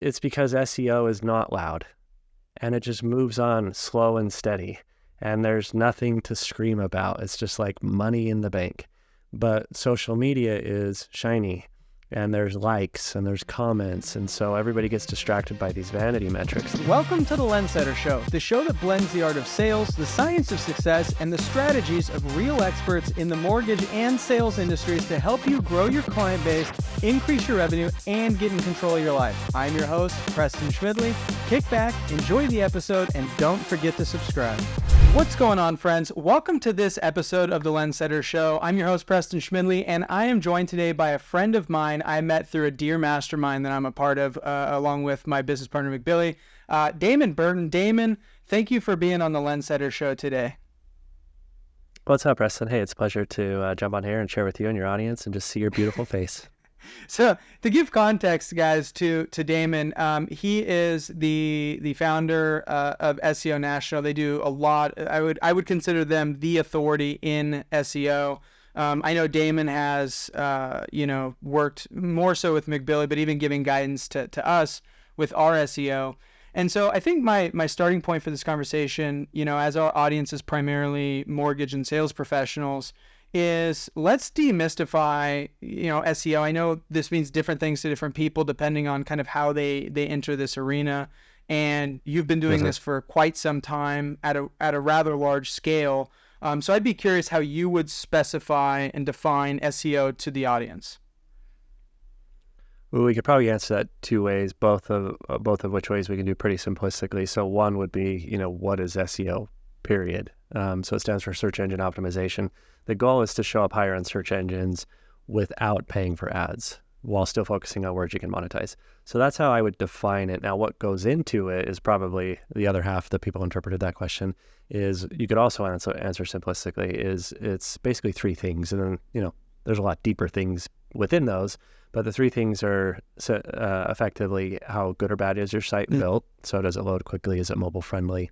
it's because SEO is not loud, and it just moves on slow and steady, and there's nothing to scream about. It's just like money in the bank. But social media is shiny, and there's likes and there's comments, and so everybody gets distracted by these vanity metrics. Welcome to the Lendsetter Show, the show that blends the art of sales, the science of success, and the strategies of real experts in the mortgage and sales industries to help you grow your client base, increase your revenue, and get in control of your life. I'm your host, Preston Schmidley. Kick back, enjoy the episode, and don't forget to subscribe. What's going on, friends? Welcome to this episode of the Lendsetter Show. I'm your host, Preston Schmidley, and I am joined today by a friend of mine I met through a dear mastermind that I'm a part of, along with my business partner, McBilly, Damon Burton. Damon, thank you for being on the Lendsetter Show today. What's up, Preston? Hey, it's a pleasure to jump on here and share with you and your audience and just see your beautiful face. So to give context, guys, to Damon, he is the founder of SEO National. They do a lot. I would consider them the authority in SEO. I know Damon has worked more so with McBilly, but even giving guidance to us with our SEO. And so I think my starting point for this conversation, as our audience is primarily mortgage and sales professionals, is let's demystify, SEO. I know this means different things to different people depending on kind of how they enter this arena. And you've been doing this for quite some time at a rather large scale. So I'd be curious how you would specify and define SEO to the audience. Well, we could probably answer that two ways, both of which ways we can do pretty simplistically. So one would be, what is SEO, period? So it stands for search engine optimization. The goal is to show up higher on search engines without paying for ads while still focusing on words you can monetize. So that's how I would define it. Now, what goes into it is probably the other half that people interpreted that question is you could also answer simplistically is it's basically three things. And then, there's a lot deeper things within those, but the three things are effectively how good or bad is your site built? So does it load quickly? Is it mobile friendly?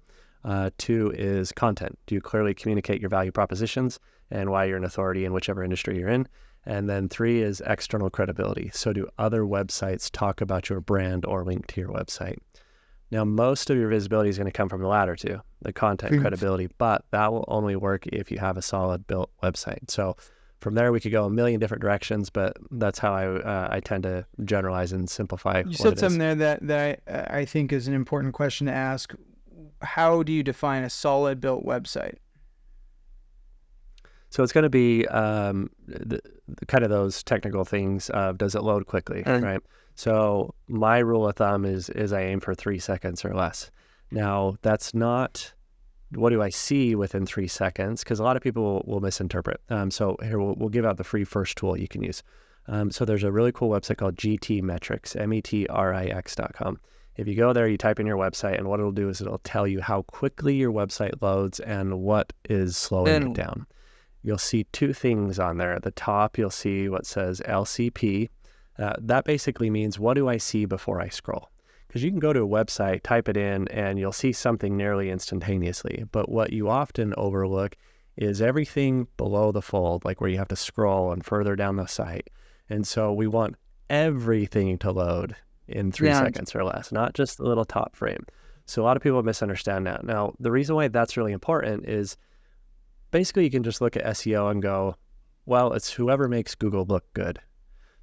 Two is content. Do you clearly communicate your value propositions and why you're an authority in whichever industry you're in? And then three is external credibility. So do other websites talk about your brand or link to your website? Now, most of your visibility is going to come from the latter two, the content credibility, but that will only work if you have a solid built website. So from there, we could go a million different directions, but that's how I tend to generalize and simplify. You said something there that I think is an important question to ask. How do you define a solid built website? So it's going to be the kind of those technical things of does it load quickly, right? So my rule of thumb is I aim for 3 seconds or less. Now, that's not what do I see within 3 seconds, because a lot of people will misinterpret. So here, we'll give out the free first tool you can use. So there's a really cool website called GT Metrics, metrix.com. If you go there, you type in your website, and what it'll do is it'll tell you how quickly your website loads and what is slowing it down. You'll see two things on there. At the top, you'll see what says LCP. That basically means what do I see before I scroll? Because you can go to a website, type it in, and you'll see something nearly instantaneously. But what you often overlook is everything below the fold, like where you have to scroll and further down the site. And so we want everything to load in 3 seconds or less, not just the little top frame. So a lot of people misunderstand that. Now, the reason why that's really important is basically you can just look at SEO and go, well, it's whoever makes Google look good.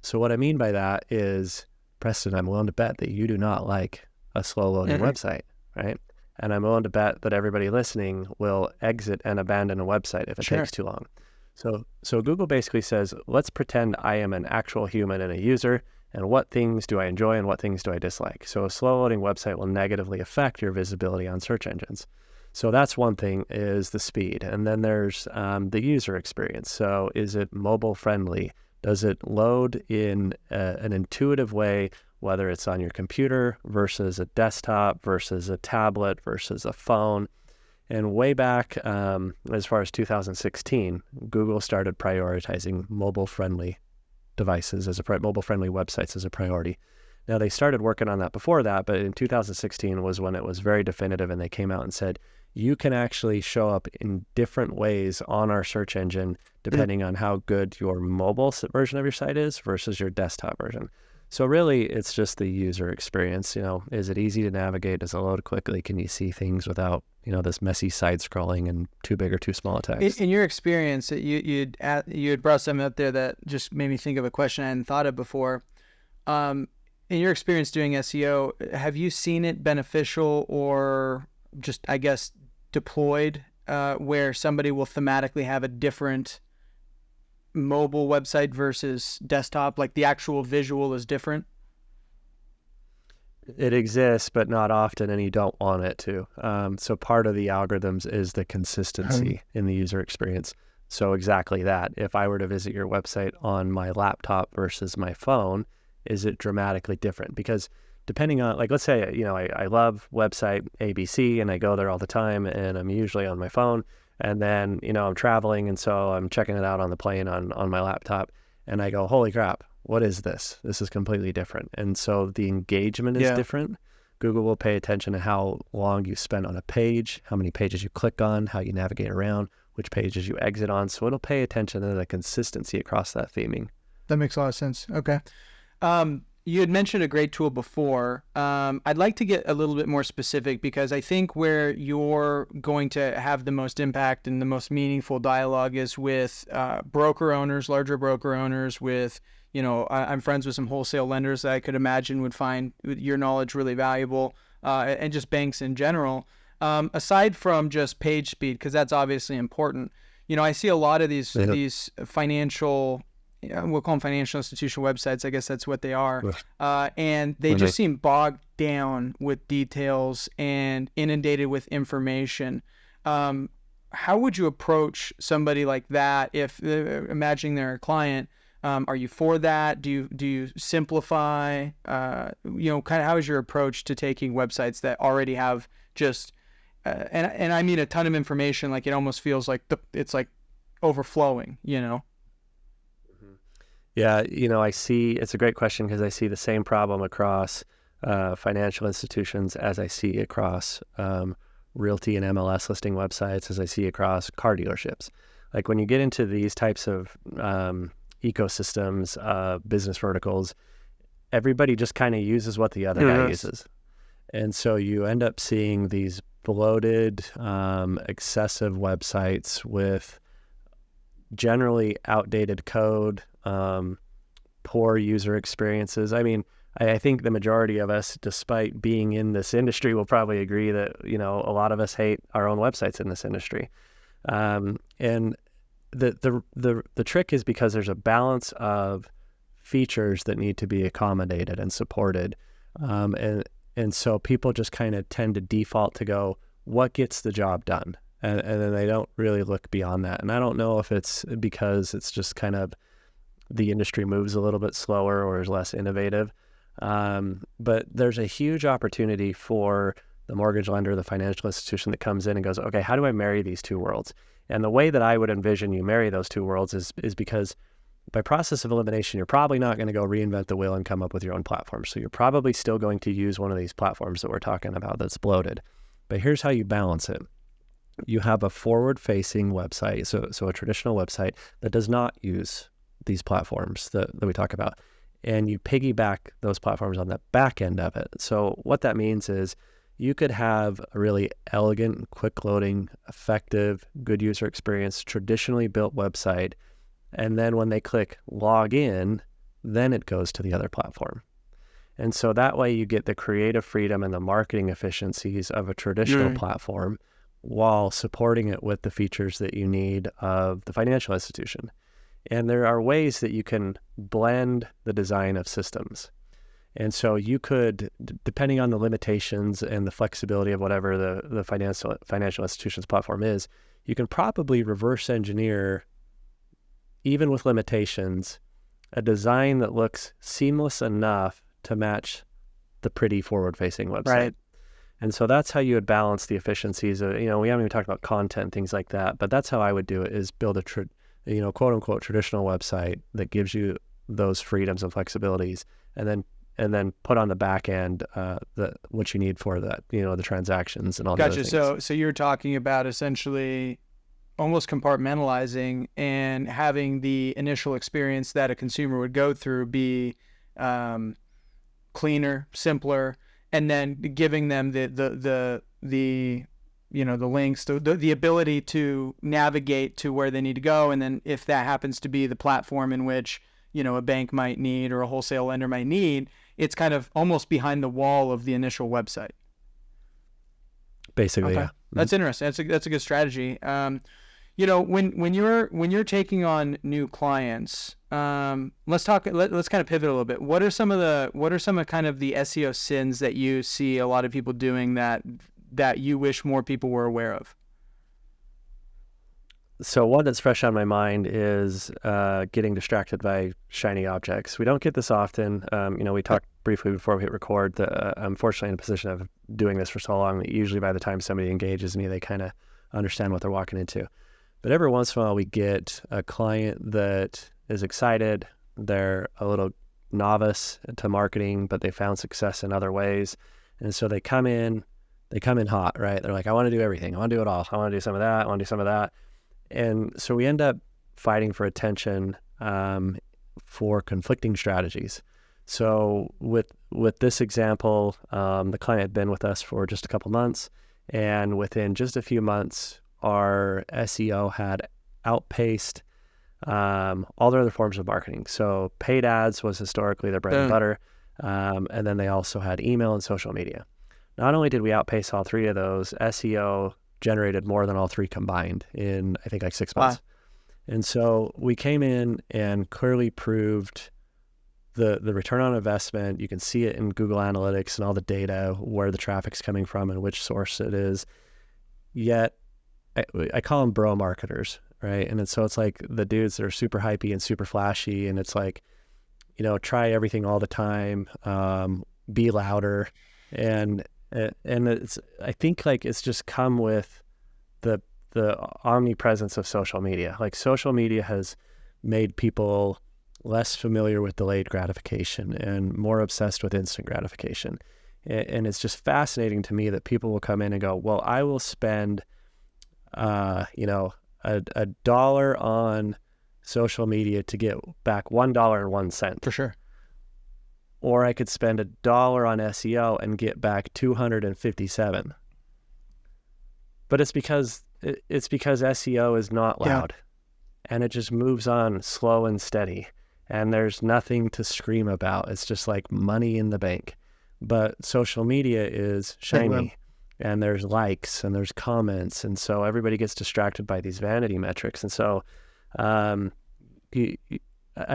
So what I mean by that is, Preston, I'm willing to bet that you do not like a slow loading website, right? And I'm willing to bet that everybody listening will exit and abandon a website if it takes too long. So Google basically says, let's pretend I am an actual human and a user, and what things do I enjoy and what things do I dislike? So a slow loading website will negatively affect your visibility on search engines. So that's one thing, is the speed. And then there's the user experience. So is it mobile friendly? Does it load in an intuitive way, whether it's on your computer versus a desktop versus a tablet versus a phone? And way back, as far as 2016, Google started prioritizing mobile-friendly devices mobile-friendly websites as a priority. Now, they started working on that before that, but in 2016 was when it was very definitive, and they came out and said, you can actually show up in different ways on our search engine depending on how good your mobile version of your site is versus your desktop version. So really, it's just the user experience. Is it easy to navigate? Does it load quickly? Can you see things without, this messy side scrolling and too big or too small text? In your experience, you had brought something up there that just made me think of a question I hadn't thought of before. In your experience doing SEO, have you seen it beneficial or just, I guess, deployed where somebody will thematically have a different mobile website versus desktop, like the actual visual is different? It exists, but not often, and you don't want it to. So part of the algorithms is the consistency in the user experience. So exactly that. If I were to visit your website on my laptop versus my phone, is it dramatically different? Because depending on, like, let's say, I love website ABC and I go there all the time and I'm usually on my phone. And then, I'm traveling, and so I'm checking it out on the plane on my laptop, and I go, holy crap, what is this? This is completely different. And so the engagement is different. Google will pay attention to how long you spend on a page, how many pages you click on, how you navigate around, which pages you exit on. So it'll pay attention to the consistency across that theming. That makes a lot of sense. Okay. You had mentioned a great tool before. I'd like to get a little bit more specific because I think where you're going to have the most impact and the most meaningful dialogue is with broker owners, larger broker owners, with, I'm friends with some wholesale lenders that I could imagine would find your knowledge really valuable, and just banks in general. Aside from just page speed, because that's obviously important, I see a lot of these financial, we'll call them financial institution websites. I guess that's what they are. And they just seem bogged down with details and inundated with information. How would you approach somebody like that if, imagining they're a client? Are you for that? Do you simplify? Kind of how is your approach to taking websites that already have just, and I mean a ton of information, like it almost feels like it's like overflowing, Yeah, I see, it's a great question because I see the same problem across financial institutions as I see across realty and MLS listing websites, as I see across car dealerships. Like when you get into these types of ecosystems, business verticals, everybody just kind of uses what the other guy uses. And so you end up seeing these bloated, excessive websites with generally outdated code, poor user experiences. I mean, I think the majority of us, despite being in this industry, will probably agree that, a lot of us hate our own websites in this industry. And the trick is because there's a balance of features that need to be accommodated and supported. And so people just kind of tend to default to go, what gets the job done? And then they don't really look beyond that. And I don't know if it's because it's just kind of the industry moves a little bit slower or is less innovative. But there's a huge opportunity for the mortgage lender, the financial institution that comes in and goes, okay, how do I marry these two worlds? And the way that I would envision you marry those two worlds is because by process of elimination, you're probably not going to go reinvent the wheel and come up with your own platform. So you're probably still going to use one of these platforms that we're talking about that's bloated. But here's how you balance it. You have a forward-facing website, so a traditional website that does not use these platforms that we talk about, and you piggyback those platforms on the back end of it. So what that means is you could have a really elegant, quick-loading, effective, good user experience, traditionally built website, and then when they click log in, then it goes to the other platform. And so that way you get the creative freedom and the marketing efficiencies of a traditional platform while supporting it with the features that you need of the financial institution. And there are ways that you can blend the design of systems. And so you could, depending on the limitations and the flexibility of whatever the financial institution's platform is, you can probably reverse engineer, even with limitations, a design that looks seamless enough to match the pretty forward-facing website. Right. And so that's how you would balance the efficiencies of, we haven't even talked about content, things like that, but that's how I would do it, is build a quote unquote traditional website that gives you those freedoms and flexibilities, and then put on the back end what you need for that, the transactions and all that. Gotcha. So you're talking about essentially almost compartmentalizing and having the initial experience that a consumer would go through be cleaner, simpler, and then giving them the links, the ability to navigate to where they need to go. And then if that happens to be the platform in which, a bank might need or a wholesale lender might need, it's kind of almost behind the wall of the initial website. Basically, okay. Yeah. That's interesting. That's a good strategy. When you're taking on new clients, let's kind of pivot a little bit. What are some of kind of the SEO sins that you see a lot of people doing that you wish more people were aware of? So one that's fresh on my mind is getting distracted by shiny objects. We don't get this often. We talked briefly before we hit record that I'm fortunately in a position of doing this for so long that usually by the time somebody engages me, they kind of understand what they're walking into. But every once in a while, we get a client that is excited. They're a little novice to marketing, but they found success in other ways. And so they come in hot, right? They're like, I want to do everything. I want to do it all. I want to do some of that. I want to do some of that. And so we end up fighting for attention for conflicting strategies. So with this example, the client had been with us for just a couple months, and within just a few months, our SEO had outpaced all their other forms of marketing. So paid ads was historically their bread and butter, and then they also had email and social media. Not only did we outpace all three of those, SEO generated more than all three combined in, I think, like 6 months. Wow. And so we came in and clearly proved the return on investment. You can see it in Google Analytics and all the data, where the traffic's coming from and which source it is. Yet, I call them bro marketers, right? And so it's like the dudes that are super hypey and super flashy, and it's like, try everything all the time, be louder, and it's, I think, like, it's just come with the omnipresence of social media. Like, social media has made people less familiar with delayed gratification and more obsessed with instant gratification. And it's just fascinating to me that people will come in and go, well, I will spend a $1 on social media to get back $1.01. For sure. Or I could spend $1 on SEO and get back 257. But it's because SEO is not loud, and it just moves on slow and steady, and there's nothing to scream about. It's just like money in the bank. But social media is shiny, and there's likes and there's comments, and so everybody gets distracted by these vanity metrics. And so, I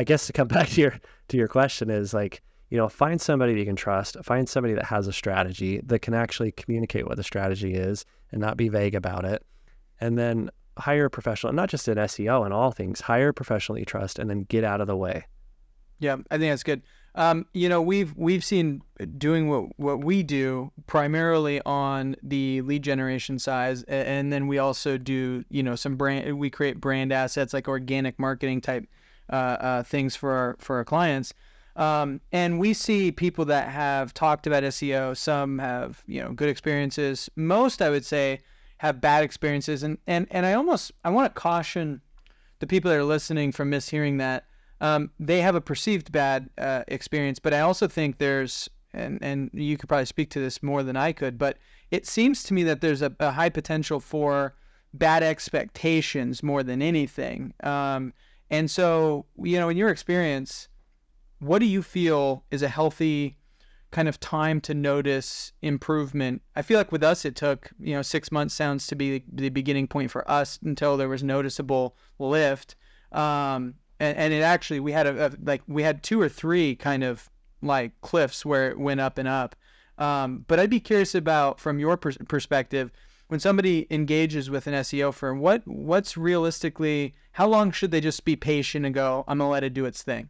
guess to come back to your question is like, find somebody that you can trust, find somebody that has a strategy, that can actually communicate what the strategy is and not be vague about it. And then hire a professional, and not just in SEO and all things, hire a professional that you trust, and then get out of the way. Yeah, I think that's good. We've seen doing what we do primarily on the lead generation side, and then we also do, we create brand assets, like organic marketing type things for our clients. And we see people that have talked about SEO. Some have, good experiences. Most, I would say, have bad experiences. And I want to caution the people that are listening from mishearing that. They have a perceived bad experience, but I also think there's, and you could probably speak to this more than I could, but it seems to me that there's a high potential for bad expectations more than anything. And so, in your experience, what do you feel is a healthy kind of time to notice improvement? I feel like with us, it took, 6 months sounds to be the beginning point for us until there was noticeable lift. And it actually, we had 2 or 3 kind of like cliffs where it went up and up. But I'd be curious about, from your perspective, when somebody engages with an SEO firm, what's realistically, how long should they just be patient and go, I'm going to let it do its thing?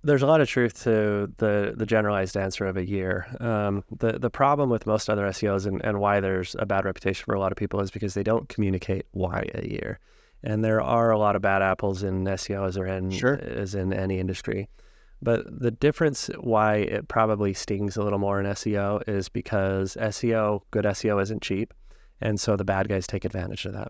There's a lot of truth to the generalized answer of a year. The problem with most other SEOs and why there's a bad reputation for a lot of people is because they don't communicate why a year. And there are a lot of bad apples in SEO as in any industry. But the difference why it probably stings a little more in SEO is because good SEO isn't cheap. And so the bad guys take advantage of that.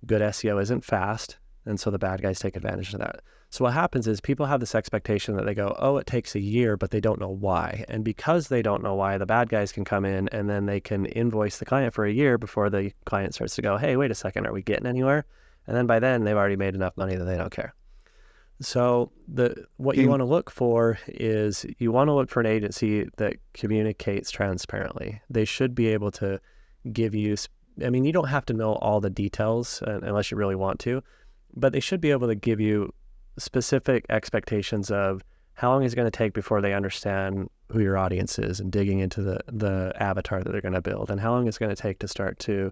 Good SEO isn't fast. And so the bad guys take advantage of that. So what happens is people have this expectation that they go, oh, it takes a year, but they don't know why. And because they don't know why, the bad guys can come in and then they can invoice the client for a year before the client starts to go, hey, wait a second, are we getting anywhere? And then by then they've already made enough money that they don't care. So what you want to look for is you want to look for an agency that communicates transparently. They should be able to give you, I mean, you don't have to know all the details unless you really want to, but they should be able to give you specific expectations of how long is it going to take before they understand who your audience is and digging into the avatar that they're going to build, and how long it's going to take to start to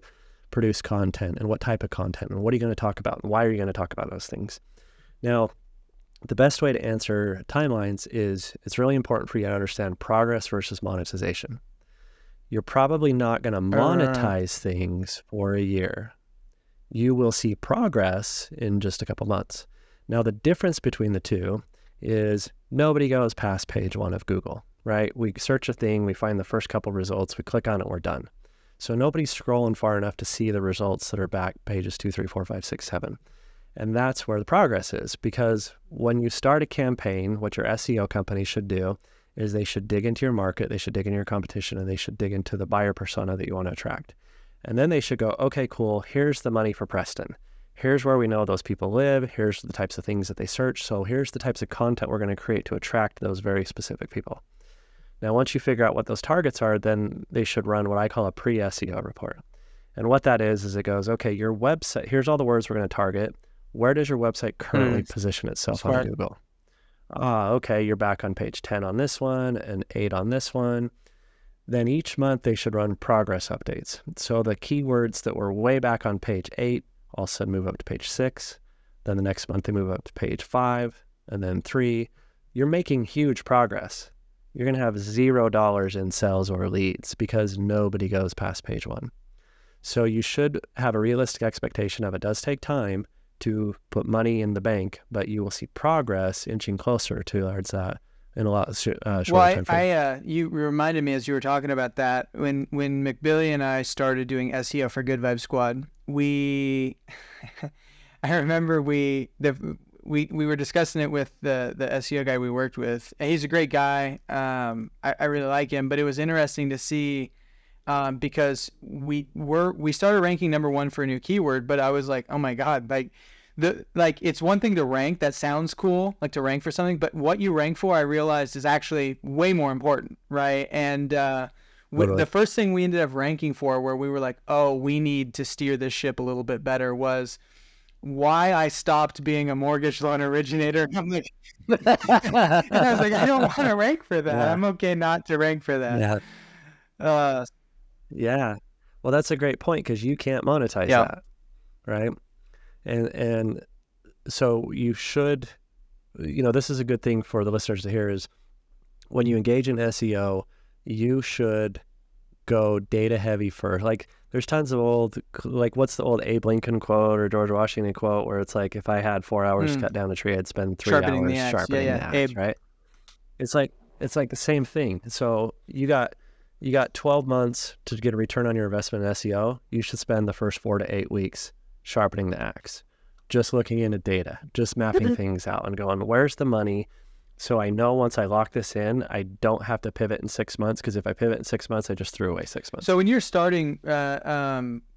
produce content, and what type of content, and what are you going to talk about, and why are you going to talk about those things. Now, the best way to answer timelines is it's really important for you to understand progress versus monetization. You're probably not going to monetize things for a year. You will see progress in just a couple months. Now, the difference between the two is nobody goes past page 1 of Google, right? We search a thing, we find the first couple results, we click on it, we're done. So nobody's scrolling far enough to see the results that are back pages 2, 3, 4, 5, 6, 7. And that's where the progress is, because when you start a campaign, what your SEO company should do is they should dig into your market, they should dig into your competition, and they should dig into the buyer persona that you want to attract. And then they should go, okay, cool, here's the money for Preston. Here's where we know those people live. Here's the types of things that they search. So here's the types of content we're going to create to attract those very specific people. Now, once you figure out what those targets are, then they should run what I call a pre-SEO report. And what that is it goes, okay, your website, here's all the words we're going to target. Where does your website currently position itself on Google? Okay, you're back on page 10 on this one and 8 on this one. Then each month they should run progress updates. So the keywords that were way back on page 8 all of a sudden move up to page 6. Then the next month they move up to page 5 and then 3. You're making huge progress. You're going to have $0 in sales or leads because nobody goes past page 1. So you should have a realistic expectation of it does take time to put money in the bank, but you will see progress inching closer towards that in a lot shorter time frame. You reminded me as you were talking about that, when McBilly and I started doing SEO for Good Vibe Squad, I remember we were discussing it with the SEO guy we worked with. He's a great guy. I really like him, but it was interesting to see because we started ranking number 1 for a new keyword, but I was like, oh my God, it's one thing to rank, that sounds cool, like to rank for something, but what you rank for, I realized, is actually way more important, right? And the first thing we ended up ranking for, where we were like, oh, we need to steer this ship a little bit better, was why I stopped being a mortgage loan originator. I'm like, and I was like, I don't want to rank for that. Yeah. I'm okay not to rank for that. Yeah. Yeah. Well, that's a great point, because you can't monetize that, right? And so you should, this is a good thing for the listeners to hear, is when you engage in SEO, you should go data heavy first. Like, there's tons of old, like, what's the old Abe Lincoln quote or George Washington quote, where it's like, if I had 4 hours to cut down a tree, I'd spend 3 hours sharpening the axe, right? It's like the same thing. So you got 12 months to get a return on your investment in SEO. You should spend the first 4 to 8 weeks sharpening the axe, just looking into data, just mapping things out and going, where's the money? So I know once I lock this in, I don't have to pivot in 6 months, because if I pivot in 6 months, I just threw away 6 months. So when you're starting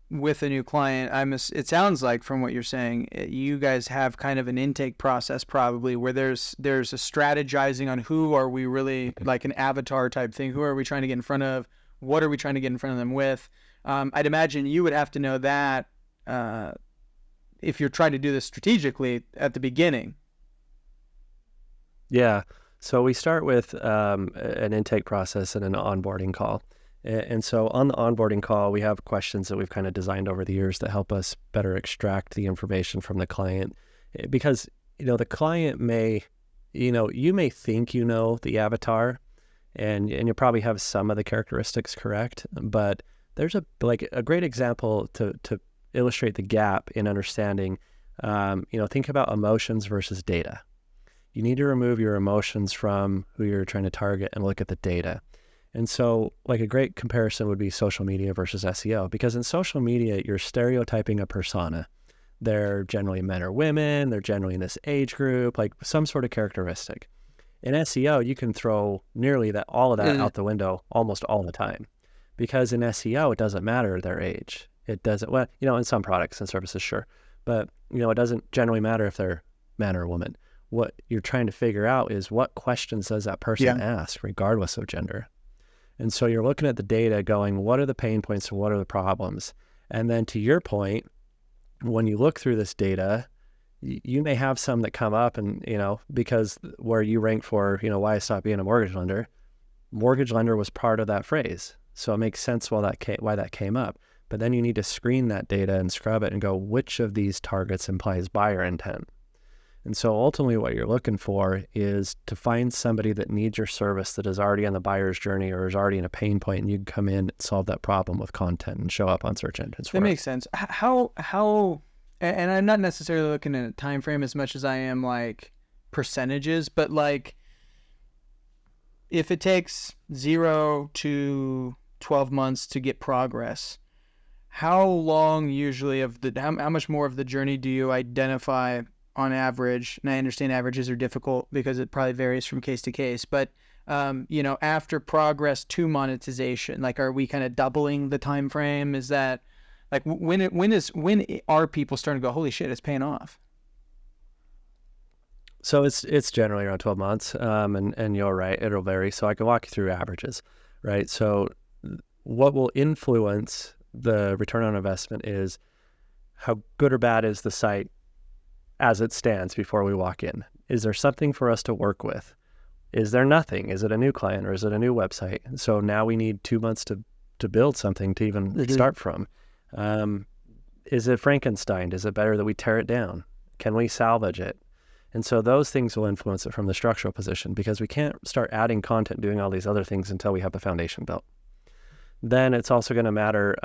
with a new client, it sounds like from what you're saying, you guys have kind of an intake process probably, where there's a strategizing on who are we really, like an avatar type thing, who are we trying to get in front of, what are we trying to get in front of them with. I'd imagine you would have to know that if you're trying to do this strategically at the beginning. Yeah. So we start with an intake process and an onboarding call. And so on the onboarding call, we have questions that we've kind of designed over the years that help us better extract the information from the client. Because, the client may, you may think the avatar, and you probably have some of the characteristics correct, but there's a great example to illustrate the gap in understanding. Think about emotions versus data. You need to remove your emotions from who you're trying to target and look at the data. And so, like, a great comparison would be social media versus SEO, because in social media, you're stereotyping a persona. They're generally men or women. They're generally in this age group, like some sort of characteristic. In SEO, you can throw nearly all of that out the window almost all the time, because in SEO, it doesn't matter their age. It doesn't, well, in some products and services, sure. But, it doesn't generally matter if they're man or woman. What you're trying to figure out is what questions does that person ask, regardless of gender. And so you're looking at the data going, what are the pain points and what are the problems? And then to your point, when you look through this data, you may have some that come up and, because where you rank for, why I stopped being a mortgage lender was part of that phrase. So it makes sense why that came up. But then you need to screen that data and scrub it and go, which of these targets implies buyer intent? And so ultimately what you're looking for is to find somebody that needs your service that is already on the buyer's journey or is already in a pain point, and you can come in and solve that problem with content and show up on search engines for it. That makes sense. How, and I'm not necessarily looking at a time frame as much as I am like percentages, but like if it takes 0 to 12 months to get progress, how long usually how much more of the journey do you identify on average? And I understand averages are difficult because it probably varies from case to case, but after progress to monetization, like, are we kind of doubling the time frame? Is that like, when are people starting to go, holy shit, it's paying off? So it's generally around 12 months. And you're right, it'll vary. So I can walk you through averages, right? So what will influence the return on investment is how good or bad is the site as it stands before we walk in. Is there something for us to work with? Is there nothing? Is it a new client or is it a new website? So now we need 2 months to build something to even start from. Is it Frankenstein? Is it better that we tear it down? Can we salvage it? And so those things will influence it from the structural position, because we can't start adding content, doing all these other things until we have the foundation built. Then it's also going to matter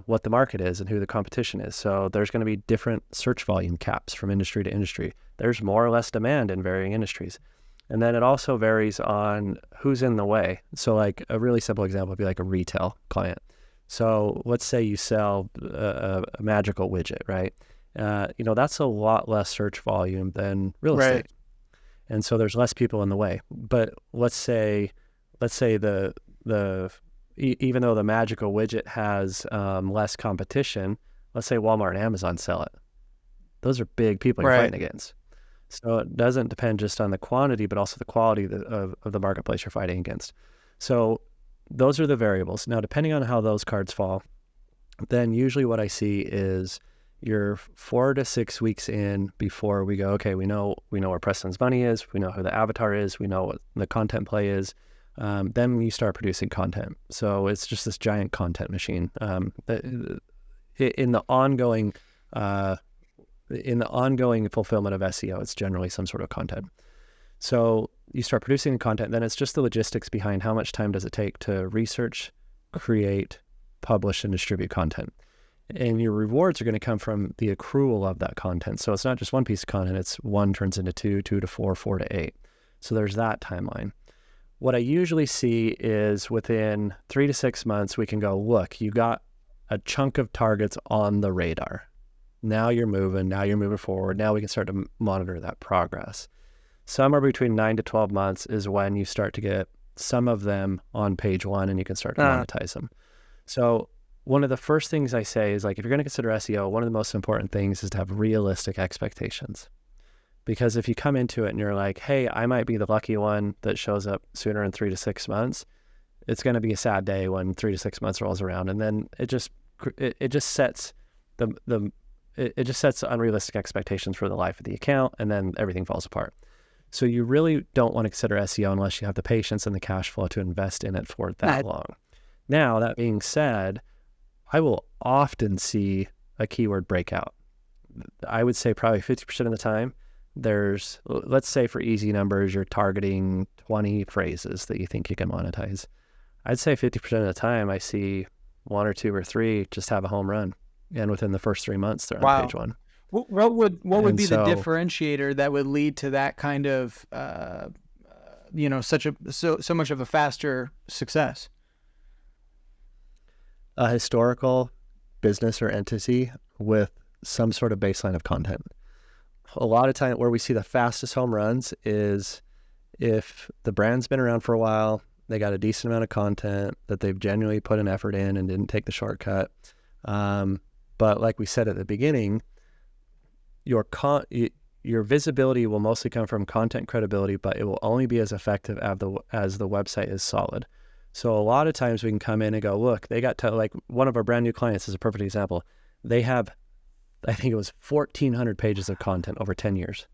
what the market is and who the competition is. So there's going to be different search volume caps from industry to industry. There's more or less demand in varying industries. And then it also varies on who's in the way. So like a really simple example would be like a retail client. So let's say you sell a magical widget, right? That's a lot less search volume than real estate. And so there's less people in the way. But let's say even though the magical widget has less competition, let's say Walmart and Amazon sell it. Those are big people you're fighting against. So it doesn't depend just on the quantity, but also the quality of the marketplace you're fighting against. So those are the variables. Now, depending on how those cards fall, then usually what I see is you're 4 to 6 weeks in before we go, okay, we know where Preston's money is, we know who the avatar is, we know what the content play is. Then you start producing content. So it's just this giant content machine. In the ongoing fulfillment of SEO, it's generally some sort of content. So you start producing the content, then it's just the logistics behind how much time does it take to research, create, publish, and distribute content. And your rewards are going to come from the accrual of that content. So it's not just one piece of content, it's 1 turns into 2, 2 to 4, 4 to 8. So there's that timeline. What I usually see is within 3 to 6 months, we can go, look, you got a chunk of targets on the radar. Now you're moving forward. Now we can start to monitor that progress. Somewhere between 9 to 12 months is when you start to get some of them on page 1 and you can start to monetize them. So one of the first things I say is, like, if you're going to consider SEO, one of the most important things is to have realistic expectations. Because if you come into it and you're like, hey, I might be the lucky one that shows up sooner in 3 to 6 months, it's going to be a sad day when 3 to 6 months rolls around. And then it just sets it just sets unrealistic expectations for the life of the account, and then everything falls apart. So you really don't want to consider SEO unless you have the patience and the cash flow to invest in it for that long. Now, that being said, I will often see a keyword breakout. I would say probably 50% of the time, let's say for easy numbers, you're targeting 20 phrases that you think you can monetize. I'd say 50% of the time I see 1 or 2 or 3 just have a home run. And within the first 3 months, they're on page 1. What would be the differentiator that would lead to that kind of, so much of a faster success? A historical business or entity with some sort of baseline of content. A lot of time where we see the fastest home runs is if the brand's been around for a while, they got a decent amount of content that they've genuinely put an effort in and didn't take the shortcut. But like we said at the beginning, your visibility will mostly come from content credibility, but it will only be as effective as the website is solid. So a lot of times we can come in and go, look, they got like one of our brand new clients is a perfect example. They have, I think it was 1,400 pages of content over 10 years.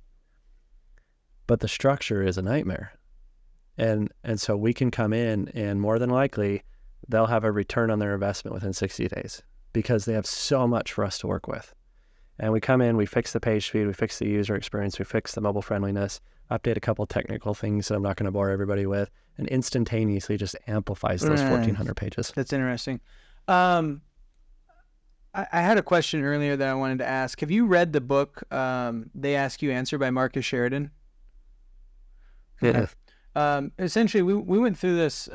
But the structure is a nightmare. And so we can come in and more than likely they'll have a return on their investment within 60 days because they have so much for us to work with. And we come in, we fix the page speed, we fix the user experience, we fix the mobile friendliness, update a couple technical things that I'm not going to bore everybody with, and instantaneously just amplifies those 1,400 pages. That's interesting. I had a question earlier that I wanted to ask. Have you read the book, They Ask You Answer by Marcus Sheridan? Yeah. Essentially, we went through this.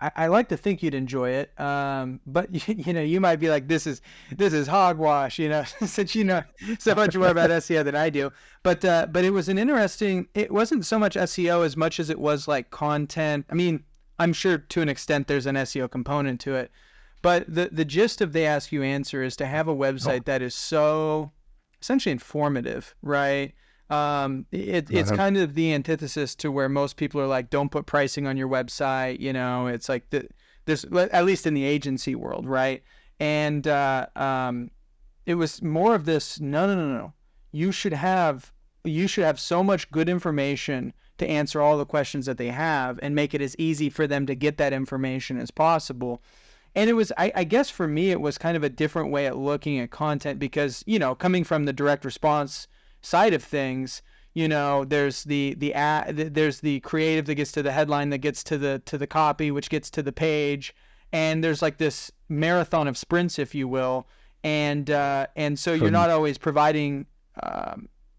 I like to think you'd enjoy it, but you might be like, this is hogwash, since you know so much more about SEO than I do. But it was an interesting. It wasn't so much SEO as much as it was like content. I mean, I'm sure to an extent there's an SEO component to it, but the gist of They Ask You Answer is to have a website that is so essentially informative, right? It's kind of the antithesis to where most people are like, don't put pricing on your website. It's like there's at least in the agency world, right? And it was more of this. No. You should have so much good information to answer all the questions that they have and make it as easy for them to get that information as possible. And it was, I guess for me, it was kind of a different way at looking at content because, coming from the direct response side of things, there's there's the creative that gets to the headline, that gets to the copy, which gets to the page, and there's like this marathon of sprints, if you will, and so you're not always providing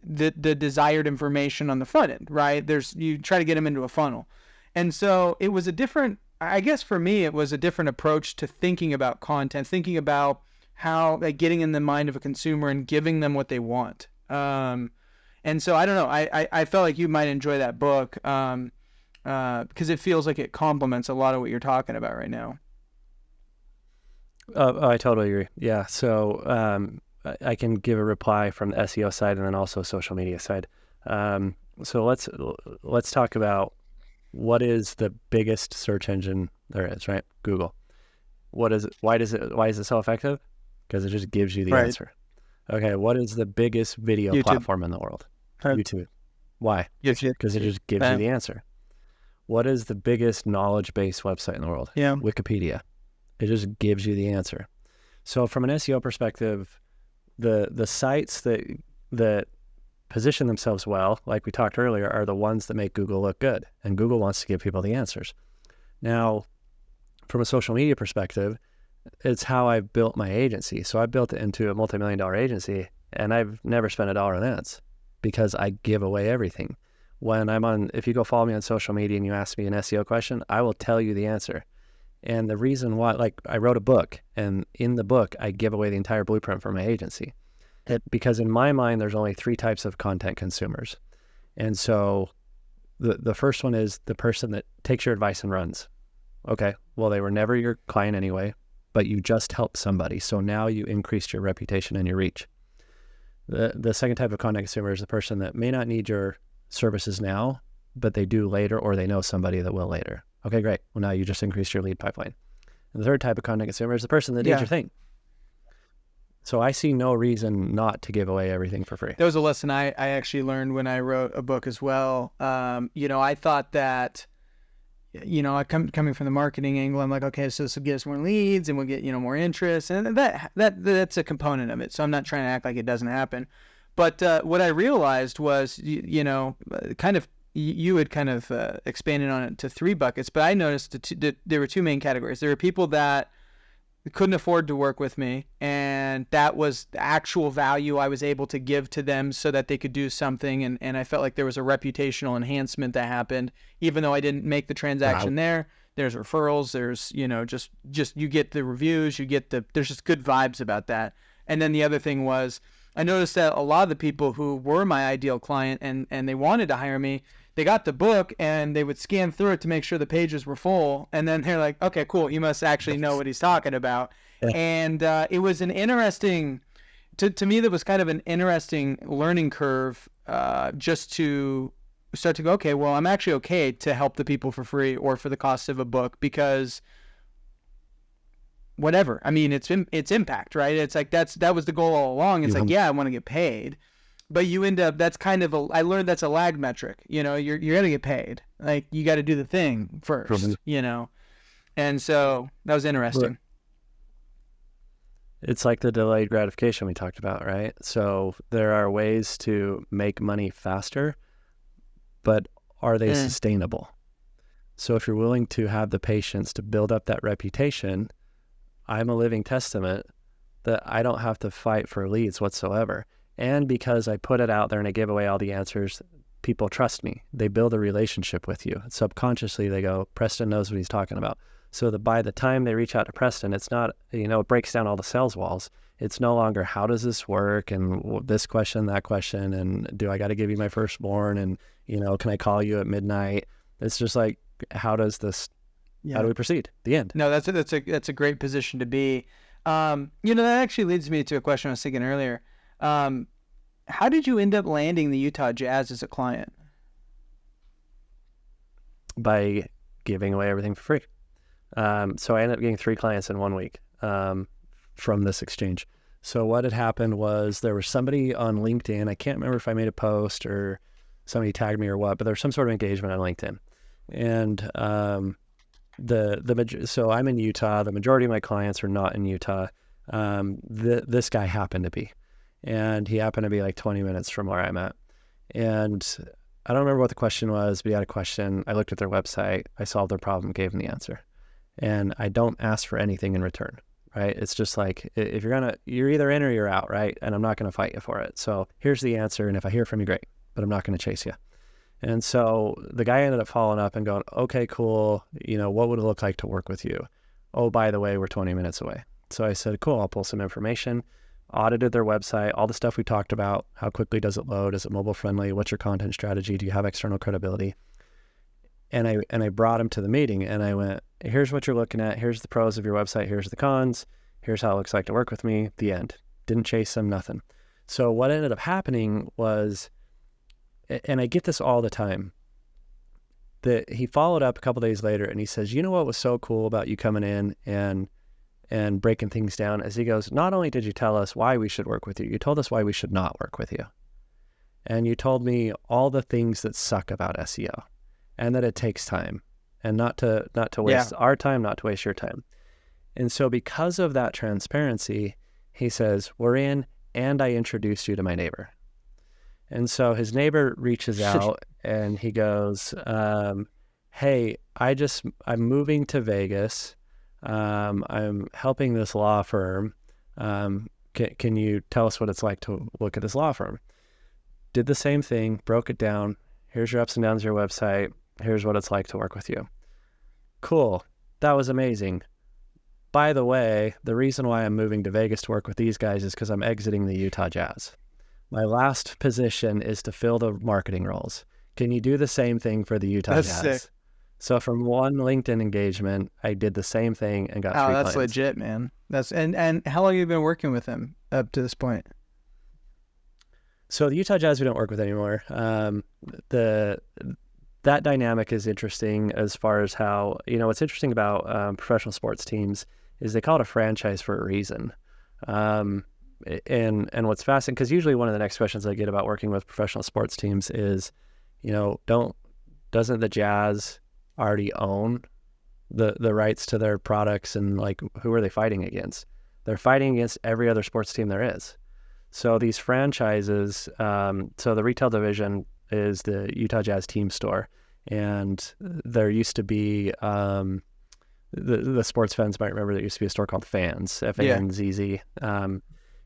the desired information on the front end, right? You try to get them into a funnel, and so it was a different. I guess for me, it was a different approach to thinking about content, thinking about how getting in the mind of a consumer and giving them what they want. And so I don't know, I felt like you might enjoy that book, because it feels like it complements a lot of what you're talking about right now. I totally agree. Yeah. So, I can give a reply from the SEO side and then also social media side. So let's talk about what is the biggest search engine there is, right? Google. What is it? Why is it so effective? Because it just gives you the answer. Okay, what is the biggest video YouTube platform in the world? YouTube. Why? YouTube. Because it just gives you the answer. What is the biggest knowledge-based website in the world? Yeah. Wikipedia. It just gives you the answer. So from an SEO perspective, the sites that position themselves well, like we talked earlier, are the ones that make Google look good. And Google wants to give people the answers. Now, from a social media perspective, it's how I built my agency. So I built it into a multimillion-dollar agency, and I've never spent $1 on ads because I give away everything. If you go follow me on social media and you ask me an SEO question, I will tell you the answer. And the reason why, I wrote a book, and in the book, I give away the entire blueprint for my agency. Because in my mind, there's only 3 types of content consumers. And so the first one is the person that takes your advice and runs. Okay, well, they were never your client anyway, but you just helped somebody. So now you increased your reputation and your reach. The second type of content consumer is the person that may not need your services now, but they do later, or they know somebody that will later. Okay, great. Well, now you just increased your lead pipeline. And the third type of content consumer is the person that did your thing. So I see no reason not to give away everything for free. That was a lesson I actually learned when I wrote a book as well. I thought that, coming from the marketing angle, I'm like, okay, so this will get us more leads and we'll get, more interest. And that's a component of it. So I'm not trying to act like it doesn't happen. But what I realized was, you had kind of expanded on it to 3 buckets, but I noticed that there were 2 main categories. There were people that couldn't afford to work with me, and that was the actual value I was able to give to them so that they could do something, and I felt like there was a reputational enhancement that happened, even though I didn't make the transaction there there's referrals, there's, just you get the reviews, there's just good vibes about that. And then the other thing was, I noticed that a lot of the people who were my ideal client and they wanted to hire me, they got the book and they would scan through it to make sure the pages were full. And then they're like, okay, cool. He must actually know what he's talking about. Yeah. And it was an interesting, to me, that was kind of an interesting learning curve, just to start to go, okay, well, I'm actually okay to help the people for free or for the cost of a book, because whatever. I mean, it's impact, right? It's like, that was the goal all along. It's like, yeah, I want to get paid, but you end up, that's kind of I learned that's a lag metric. You're going to get paid. Like, you got to do the thing first, And so that was interesting. It's like the delayed gratification we talked about, right? So there are ways to make money faster, but are they sustainable? So if you're willing to have the patience to build up that reputation, I'm a living testament that I don't have to fight for leads whatsoever. And because I put it out there and I give away all the answers, people trust me. They build a relationship with you. Subconsciously, they go, Preston knows what he's talking about. So that by the time they reach out to Preston, it's not, it breaks down all the sales walls. It's no longer, how does this work? And this question, that question, and do I got to give you my firstborn? And, can I call you at midnight? It's just like, how does this, how do we proceed? The end. No, that's a great position to be. That actually leads me to a question I was thinking earlier. How did you end up landing the Utah Jazz as a client? By giving away everything for free. So I ended up getting 3 clients in 1 week from this exchange. So what had happened was there was somebody on LinkedIn. I can't remember if I made a post or somebody tagged me or what, but there was some sort of engagement on LinkedIn. And so I'm in Utah. The majority of my clients are not in Utah. This guy happened to be. And he happened to be like 20 minutes from where I'm at. And I don't remember what the question was, but he had a question. I looked at their website. I solved their problem, gave him the answer. And I don't ask for anything in return, right? It's just like, if you're either in or you're out, right? And I'm not going to fight you for it. So here's the answer. And if I hear from you, great, but I'm not going to chase you. And so the guy ended up following up and going, okay, cool. What would it look like to work with you? Oh, by the way, we're 20 minutes away. So I said, cool, I'll pull some information, audited their website, all the stuff we talked about. How quickly does it load? Is it mobile friendly? What's your content strategy? Do you have external credibility? And I brought him to the meeting and I went, here's what you're looking at. Here's the pros of your website. Here's the cons. Here's how it looks like to work with me. The end. Didn't chase him, nothing. So what ended up happening was, and I get this all the time, that he followed up a couple days later and he says, what was so cool about you coming in and breaking things down? As he goes, not only did you tell us why we should work with you, you told us why we should not work with you. And you told me all the things that suck about SEO and that it takes time and not to waste our time, not to waste your time. And so because of that transparency, he says, we're in, and I introduced you to my neighbor. And so his neighbor reaches out and he goes, hey, I'm moving to Vegas. I'm helping this law firm. Can you tell us what it's like to look at this law firm? Did the same thing, broke it down. Here's your ups and downs of your website. Here's what it's like to work with you. Cool. That was amazing. By the way, the reason why I'm moving to Vegas to work with these guys is because I'm exiting the Utah Jazz. My last position is to fill the marketing roles. Can you do the same thing for the Utah Jazz? Sick. So from one LinkedIn engagement, I did the same thing and got 3 clients. That's legit, man. And how long have you been working with him up to this point? So the Utah Jazz we don't work with anymore. That dynamic is interesting as far as how, what's interesting about professional sports teams is they call it a franchise for a reason. And what's fascinating, because usually one of the next questions I get about working with professional sports teams is, doesn't the Jazz already own the rights to their products, and like, who are they fighting against? They're fighting against every other sports team there is. So these franchises, so the retail division is the Utah Jazz team store, and there used to be the sports fans might remember there used to be a store called Fans, F-A-N-Z-Z,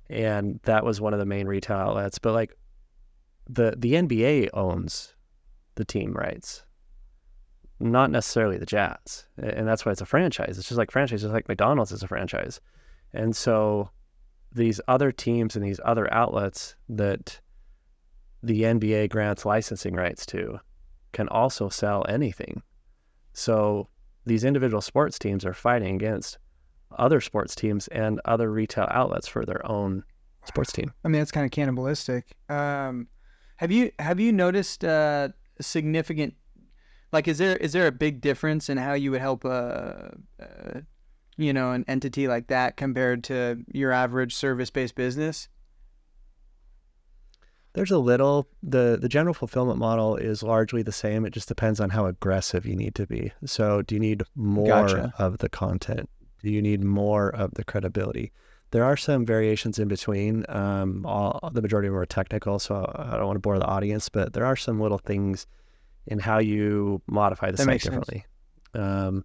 and that was one of the main retail outlets. But like the NBA owns the team rights, not necessarily the Jazz. And that's why it's a franchise. It's just like franchise, just like McDonald's is a franchise. And so these other teams and these other outlets that the NBA grants licensing rights to can also sell anything. So these individual sports teams are fighting against other sports teams and other retail outlets for their own sports team. I mean, that's kind of cannibalistic. Have you noticed significant, like, is there a big difference in how you would help an entity like that compared to your average service-based business? There's a little, the general fulfillment model is largely the same. It just depends on how aggressive you need to be. So do you need more of the content? Do you need more of the credibility? There are some variations in between. The majority of them are technical, so I don't want to bore the audience, but there are some little things in how you modify the site differently. In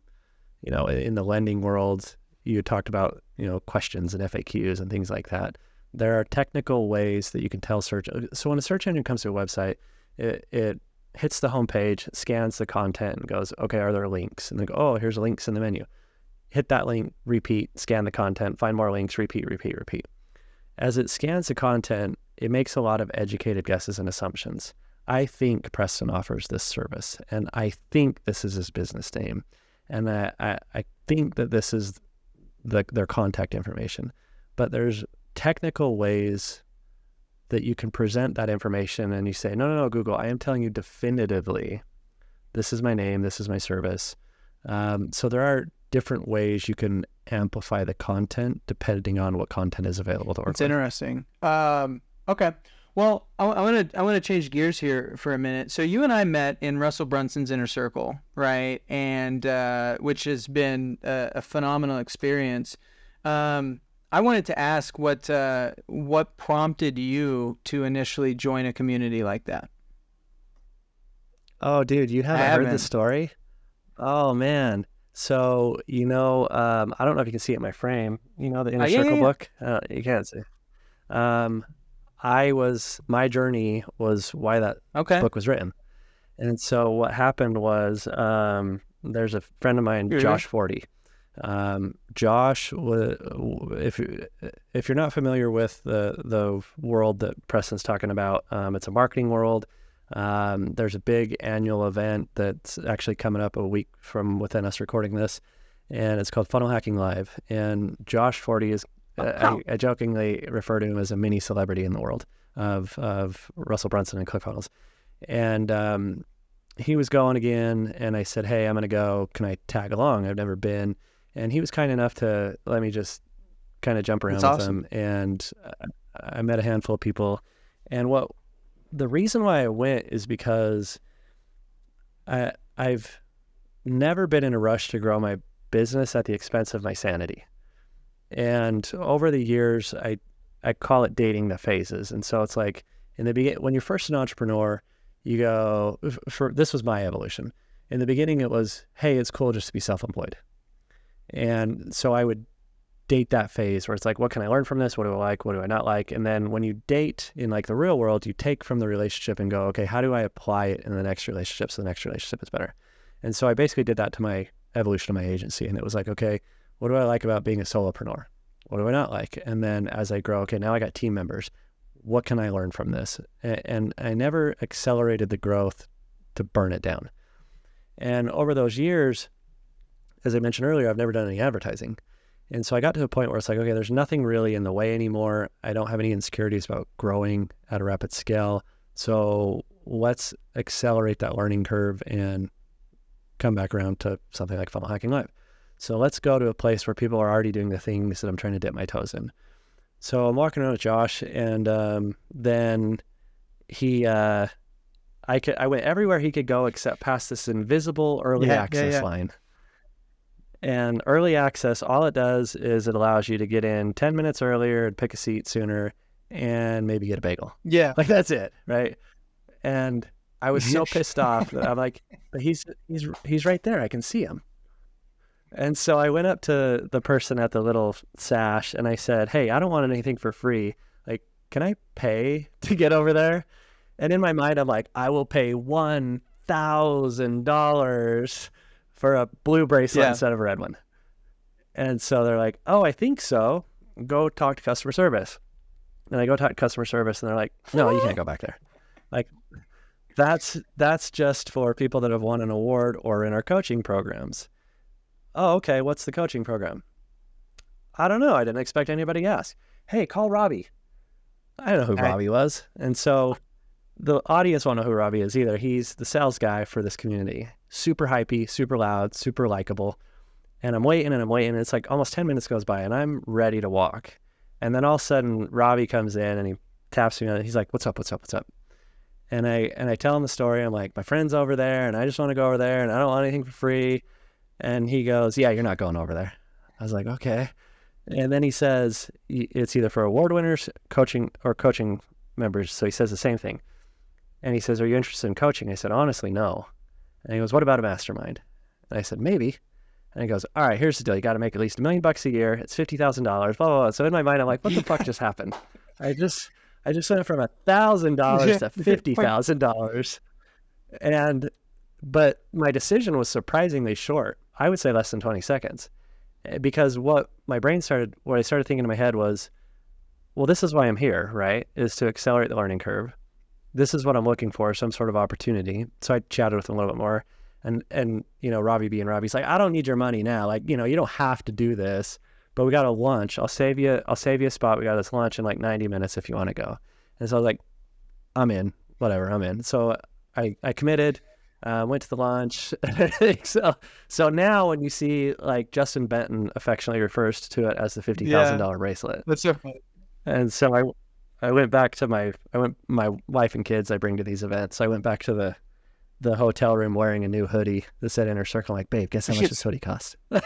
the lending world, you talked about, questions and FAQs and things like that. There are technical ways that you can tell search. So when a search engine comes to a website, it hits the homepage, scans the content, and goes, okay, are there links? And they go, oh, here's links in the menu. Hit that link, repeat, scan the content, find more links, repeat. As it scans the content, it makes a lot of educated guesses and assumptions. I think Preston offers this service, and I think this is his business name, and I think that this is their contact information. But there's technical ways that you can present that information, and you say, no, Google, I am telling you definitively, this is my name, this is my service. So there are different ways you can amplify the content depending on what content is available to work with. It's interesting. Okay. Well, I want to change gears here for a minute. So you and I met in Russell Brunson's Inner Circle, right? And which has been a phenomenal experience. I wanted to ask what prompted you to initially join a community like that? Oh, dude, you haven't heard the story? Oh, man. So, I don't know if you can see it in my frame, the Inner Circle book. You can't see. My journey was why that book was written. And so what happened was, there's a friend of mine, Josh Forty. Josh, if you're not familiar with the world that Preston's talking about, it's a marketing world. There's a big annual event that's actually coming up a week from within us recording this, and it's called Funnel Hacking Live. And Josh Forty is, I jokingly refer to him as a mini celebrity in the world of Russell Brunson and ClickFunnels. And he was going again, and I said, hey, I'm going to go. Can I tag along? I've never been. And he was kind enough to let me just kind of jump around with him. And I met a handful of people. And the reason why I went is because I've never been in a rush to grow my business at the expense of my sanity. And over the years, I call it dating the phases. And so it's like in the beginning, when you're first an entrepreneur, you go, this was my evolution. In the beginning, it was, hey, it's cool just to be self-employed. And so I would date that phase where it's like, what can I learn from this? What do I like? What do I not like? And then when you date in like the real world, you take from the relationship and go, okay, how do I apply it in the next relationship so the next relationship is better? And so I basically did that to my evolution of my agency. And it was like, okay, what do I like about being a solopreneur? What do I not like? And then as I grow, okay, now I got team members. What can I learn from this? And I never accelerated the growth to burn it down. And over those years, as I mentioned earlier, I've never done any advertising. And so I got to a point where it's like, okay, there's nothing really in the way anymore. I don't have any insecurities about growing at a rapid scale. So let's accelerate that learning curve and come back around to something like Funnel Hacking Live. So let's go to a place where people are already doing the things that I'm trying to dip my toes in. So I'm walking around with Josh, and then I went everywhere he could go except past this invisible early access line. And early access, all it does is it allows you to get in 10 minutes earlier and pick a seat sooner and maybe get a bagel. Yeah. Like that's it, right? And I was so pissed off that I'm like, but he's right there. I can see him. And so I went up to the person at the little sash and I said, hey, I don't want anything for free. Like, can I pay to get over there? And in my mind, I'm like, I will pay $1,000 $1,000 for a blue bracelet instead of a red one. And so they're like, oh, I think so. Go talk to customer service. And I go talk to customer service, and they're like, no, you can't go back there. Like, that's just for people that have won an award or in our coaching programs. Oh, okay. What's the coaching program? I don't know. I didn't expect anybody to ask. Hey, call Robbie. I don't know who Robbie was. And so the audience won't know who Robbie is either. He's the sales guy for this community. Super hypey, super loud, super likable. And I'm waiting and it's like almost 10 minutes goes by and I'm ready to walk. And then all of a sudden Robbie comes in and he taps me on it. He's like, what's up? And I tell him the story. I'm like, my friend's over there and I just want to go over there and I don't want anything for free. And he goes, yeah, you're not going over there. I was like, okay. And then he says, it's either for award winners, coaching members. So he says the same thing. And he says, are you interested in coaching? I said, honestly, no. And he goes, what about a mastermind? And I said, maybe. And he goes, all right, here's the deal. You got to make at least $1 million a year. It's $50,000, blah, blah, blah. So in my mind, I'm like, what the fuck just happened? I just went from $1,000 to $50,000. But my decision was surprisingly short. I would say less than 20 seconds. Because what I started thinking in my head was, well, this is why I'm here, right? Is to accelerate the learning curve. This is what I'm looking for, some sort of opportunity. So I chatted with him a little bit more. And Robbie being Robbie's like, I don't need your money now. Like, you don't have to do this, but we got a lunch. I'll save you a spot. We got this lunch in like 90 minutes if you want to go. And so I was like, I'm in, whatever, I'm in. So I committed, went to the lunch. so now when you see, like, Justin Benton affectionately refers to it as the $50,000 bracelet. That's so funny. And so I went back to my wife and kids I bring to these events. So I went back to the hotel room wearing a new hoodie that said Inner Circle. I'm like, babe, guess how much this hoodie cost? Yeah,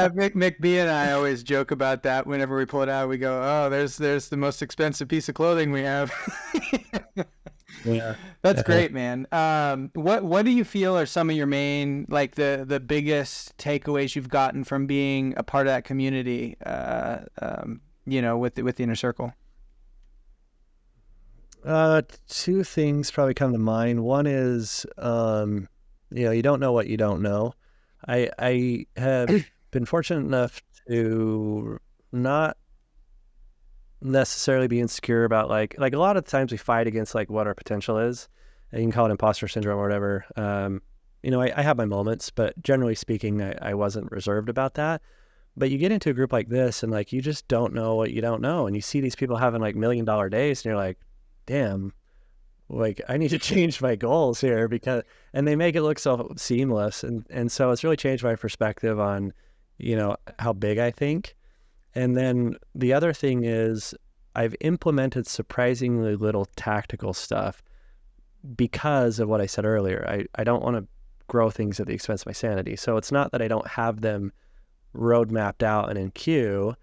Mick B and I always joke about that. Whenever we pull it out, we go, oh, there's the most expensive piece of clothing we have. Yeah, that's great, man. What do you feel are some of your main, like the biggest takeaways you've gotten from being a part of that community? With the Inner Circle. Two things probably come to mind. One is, you don't know what you don't know. I have been fortunate enough to not necessarily be insecure about like a lot of times we fight against like what our potential is, and you can call it imposter syndrome or whatever. I have my moments, but generally speaking, I wasn't reserved about that. But you get into a group like this and like, you just don't know what you don't know. And you see these people having like $1 million days and you're like, damn, like I need to change my goals here and they make it look so seamless. And so it's really changed my perspective on, how big I think. And then the other thing is I've implemented surprisingly little tactical stuff because of what I said earlier. I don't want to grow things at the expense of my sanity. So it's not that I don't have them road mapped out and in queue,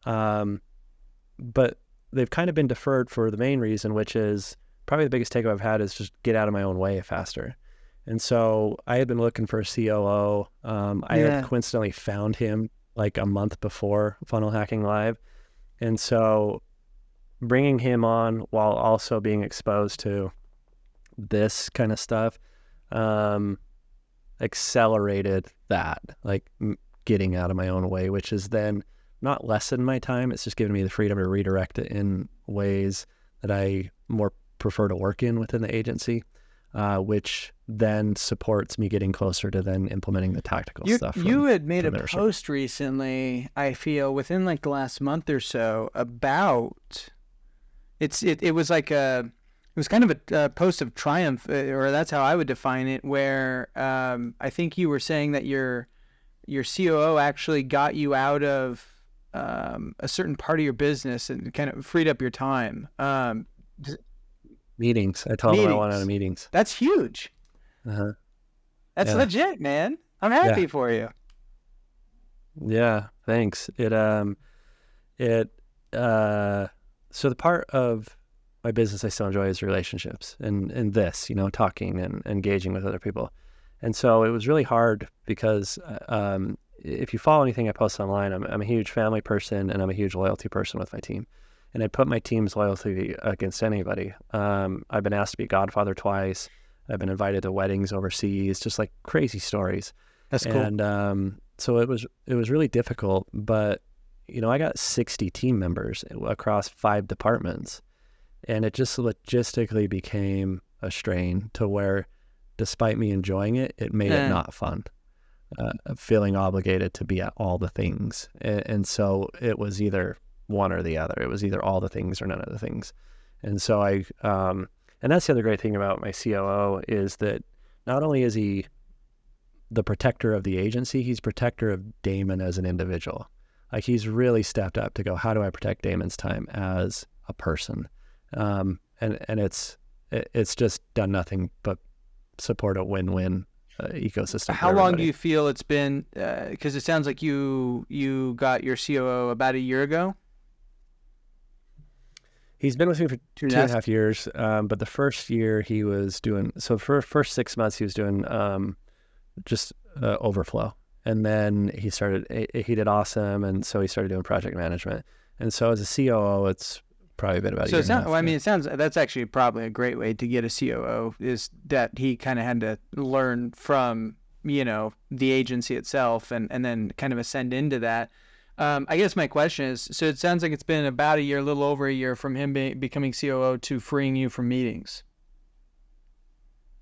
but they've kind of been deferred for the main reason, which is probably the biggest takeaway I've had is just get out of my own way faster. And so I had been looking for a COO. I had coincidentally found him like a month before Funnel Hacking Live. And so bringing him on while also being exposed to this kind of stuff accelerated that, like getting out of my own way, which is then not lessen my time. It's just giving me the freedom to redirect it in ways that I more prefer to work in within the agency, which then supports me getting closer to then implementing the tactical stuff. You had made a post recently, I feel, within like the last month or so about it was like it was kind of a post of triumph, or that's how I would define it, where I think you were saying that your COO actually got you out of a certain part of your business and kind of freed up your time. Meetings. I told him I want out of meetings. That's huge. Uh-huh. That's legit, man. I'm happy for you. Yeah, thanks. So the part of my business I still enjoy is relationships and this, talking and engaging with other people. And so it was really hard because if you follow anything I post online, I'm a huge family person and I'm a huge loyalty person with my team. And I put my team's loyalty against anybody. I've been asked to be a godfather twice. I've been invited to weddings overseas, just like crazy stories. That's cool. And so it was really difficult, but I got 60 team members across 5 departments, and it just logistically became a strain to where, despite me enjoying it, it made it not fun. Feeling obligated to be at all the things. And so it was either one or the other. It was either all the things or none of the things. And so and that's the other great thing about my COO is that not only is he the protector of the agency, he's protector of Damon as an individual. Like, he's really stepped up to go, how do I protect Damon's time as a person? And it's just done nothing but support a win-win ecosystem. How long do you feel it's been? Because it sounds like you got your COO about a year ago. He's been with me for 2.5 years, but the first year he was doing, so for the first 6 months he was doing just overflow. And then he did awesome, and so he started doing project management. And so as a COO, it's probably been about a year and a half. Well, I mean, it sounds, that's actually probably a great way to get a COO, is that he kind of had to learn from, the agency itself and then kind of ascend into that. I guess my question is, so it sounds like it's been about a year, a little over a year from him becoming COO to freeing you from meetings.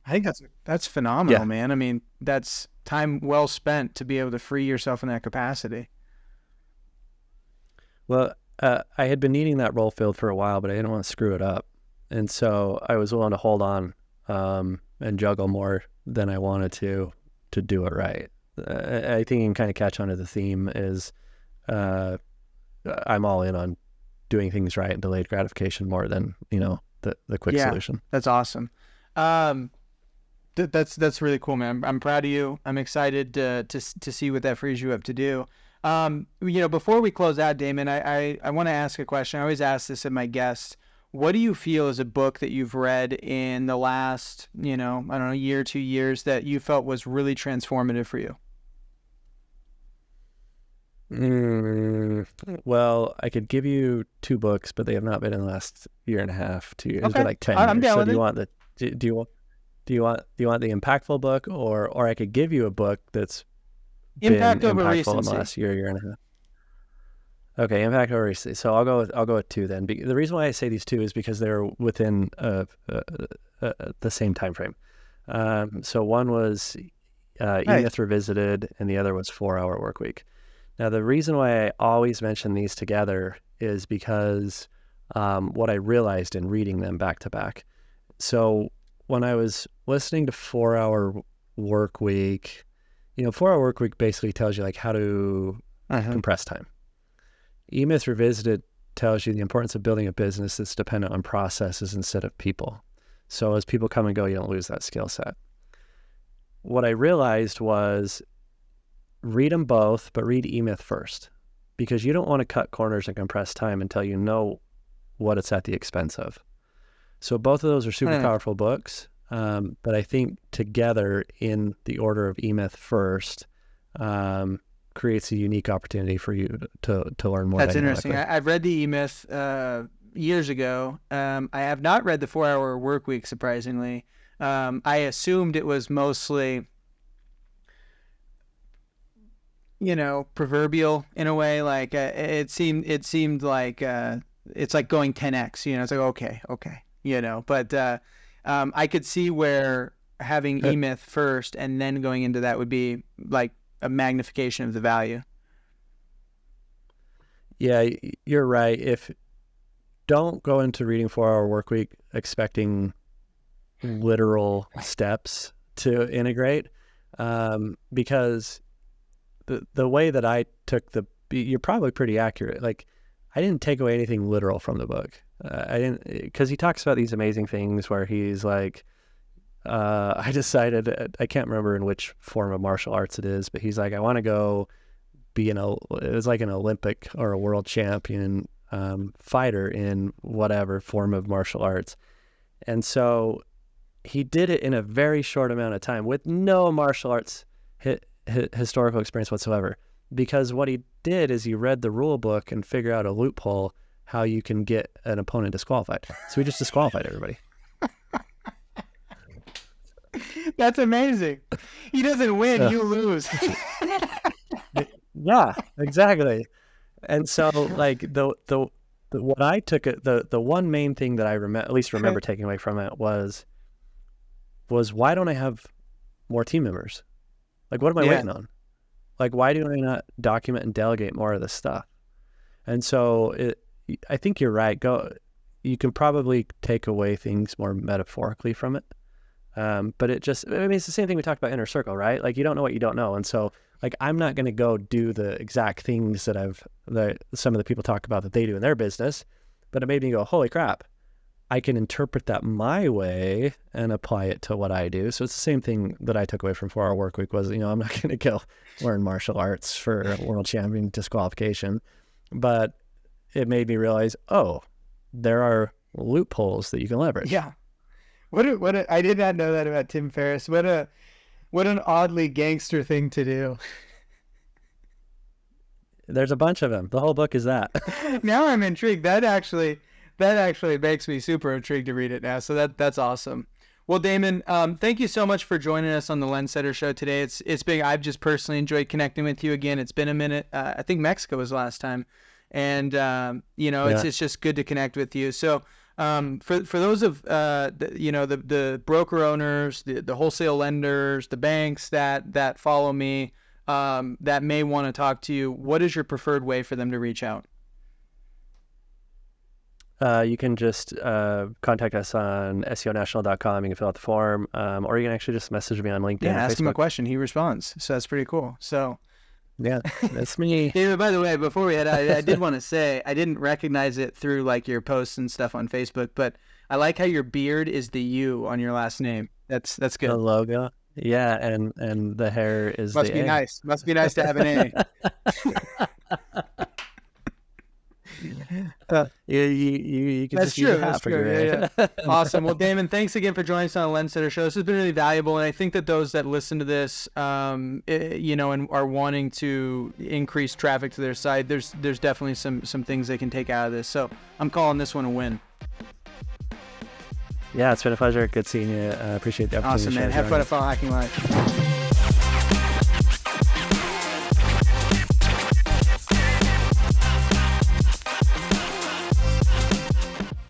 I think that's phenomenal, yeah. Man. I mean, that's time well spent to be able to free yourself in that capacity. Well, I had been needing that role filled for a while, but I didn't want to screw it up. And so I was willing to hold on and juggle more than I wanted to do it right. I think you can kind of catch on to the theme is I'm all in on doing things right and delayed gratification more than, the quick solution. That's awesome. That's really cool, man. I'm proud of you. I'm excited to see what that frees you up to do. Before we close out, Damon, I want to ask a question. I always ask this of my guests. What do you feel is a book that you've read in the last, I don't know, year, 2 years that you felt was really transformative for you? Well, I could give you 2 books, but they have not been in the last year and a half, 2 years. Okay. It's been like 10 years. I'm down with do it. you want do you want the impactful book, or I could give you a book that's Impact been over impactful recency. in the last year and a half? Okay, impact over recency. So I'll go with 2 then. The reason why I say these 2 is because they're within the same time frame. So one was E-Myth Revisited, and the other was 4-Hour Workweek. Now, the reason why I always mention these together is because what I realized in reading them back to back. So when I was listening to 4-Hour Workweek, 4-Hour Workweek basically tells you like how to compress time. E-Myth Revisited tells you the importance of building a business that's dependent on processes instead of people. So as people come and go, you don't lose that skill set. What I realized was read them both, but read E-Myth first, because you don't want to cut corners and compress time until you know what it's at the expense of. So both of those are super powerful books, but I think together in the order of E-Myth first creates a unique opportunity for you to learn more. That's interesting. I've read the E-Myth years ago. I have not read the 4-Hour Workweek, surprisingly. I assumed it was mostly, proverbial in a way. Like it seemed like it's like going 10x. It's like okay. But I could see where having E-Myth first and then going into that would be like a magnification of the value. Yeah, you're right. Don't go into reading 4-Hour Workweek expecting literal steps to integrate, because the way that I took you're probably pretty accurate. Like, I didn't take away anything literal from the book. I didn't, because he talks about these amazing things where he's like, I decided, I can't remember in which form of martial arts it is, but he's like, I want to go be it was like an Olympic or a world champion fighter in whatever form of martial arts. And so he did it in a very short amount of time with no martial arts historical experience whatsoever. Because what he did is he read the rule book and figured out a loophole how you can get an opponent disqualified. So he just disqualified everybody. That's amazing. He doesn't win, you lose. Yeah, exactly. And so like what I took it, the one main thing that I at least remember taking away from it was why don't I have more team members? Like, what am I waiting on? Like, why do I not document and delegate more of this stuff? And so I think you're right. You can probably take away things more metaphorically from it. But it's the same thing we talked about inner circle, right? Like, you don't know what you don't know. And so like, I'm not going to go do the exact things that some of the people talk about that they do in their business, but it made me go, holy crap, I can interpret that my way and apply it to what I do. So it's the same thing that I took away from 4 Hour Workweek was, I'm not going to go learn martial arts for a world champion disqualification, but it made me realize, there are loopholes that you can leverage. Yeah. I did not know that about Tim Ferriss. What an oddly gangster thing to do. There's a bunch of them. The whole book is that. Now I'm intrigued. That actually makes me super intrigued to read it now. So that's awesome. Well, Damon, thank you so much for joining us on the Lendsetter show today. It's been, I've just personally enjoyed connecting with you again. It's been a minute. I think Mexico was last time. And, it's just good to connect with you. So, for those of, the broker owners, the wholesale lenders, the banks that follow me, that may want to talk to you, what is your preferred way for them to reach out? You can just contact us on SEOnational.com. You can fill out the form, or you can actually just message me on LinkedIn. Yeah, ask Facebook. him a question. He responds. So that's pretty cool. So, yeah, that's me. David, by the way, before we head out, I did want to say I didn't recognize it through like your posts and stuff on Facebook, but I like how your beard is the U on your last name. That's good. The logo. Yeah, and the hair is Must be A. nice. Must be nice to have an A. You can that's just use true. a hat That's for true. your Yeah. Awesome. Well, Damon, thanks again for joining us on the Lendsetter show. This has been really valuable, and I think that those that listen to this, and are wanting to increase traffic to their site, there's definitely some things they can take out of this. So I'm calling this one a win. Yeah, it's been a pleasure. Good seeing you. Appreciate the opportunity. Awesome, man. Have fun at Funnel Hacking Live.